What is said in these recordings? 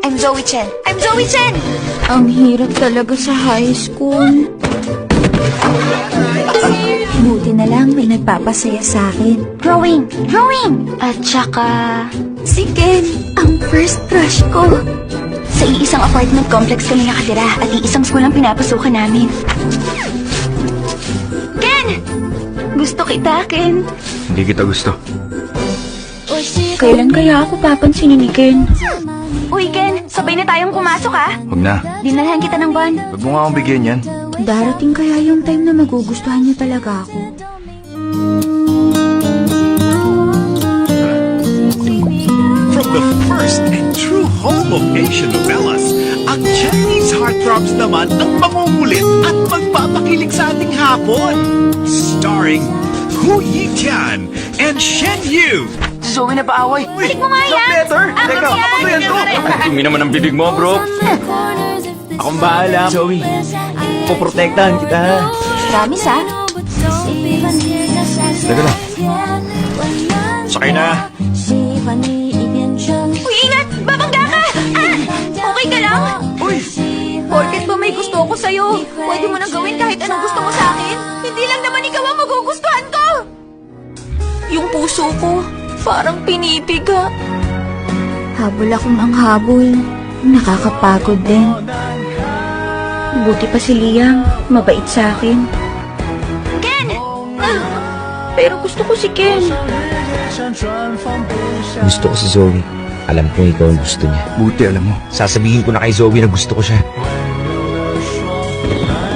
I'm Zoe Chen. I'm Zoe Chen! Ang hirap talaga sa high school. Buti na lang may nagpapasaya sa akin. Drawing! Drawing! At saka... Si Ken, ang first crush ko. Sa iisang apartment complex kami nakatira at iisang school ang pinapasukan namin. Ken! Gusto kita, Ken. Hindi kita gusto. Kailan kaya ako papansinin ni Ken? Uy, Ken, sabay na tayong pumasok, ha? Huwag na. Dinalhan kita ng van. Huwag mo nga akong bigyan yan. Darating kaya yung time na magugustuhan niya talaga ako. From the first and true home of Asian novellas, ang Chinese heartthrobs naman ang mangungulit at magpapakilig sa ating hapon. Starring Hu Yitian and Shen Yu. Zoe na paaway. Balik mo nga yan! Letter! Teka, ano yan to? Dumi naman ang bibig mo, bro. Akong bahala, Zoe. Poprotektahan kita. Promise, ha? Teka lang. Sakay na. Uy, ingat! Babangga ka! Ah! Okay ka lang? Uy! Porket ba may gusto ko sa'yo? Pwede mo nang gawin kahit anong gusto mo sa akin? Hindi lang naman ikaw ang magugustuhan ko! Yung puso ko, parang pinipiga. Habol akong ang habol. Nakakapagod din. Buti pa si Liam, mabait sa akin. Ken! Pero gusto ko si Ken. Gusto ko si Zoe. Alam kong ikaw ang gusto niya. Buti alam mo. Sasabihin ko na kay Zoe na gusto ko siya.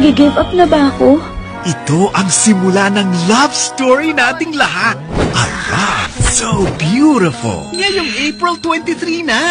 Gi-give up na ba ako? Ito ang simula ng love story nating lahat. A love so beautiful. Ngayong April 23 na.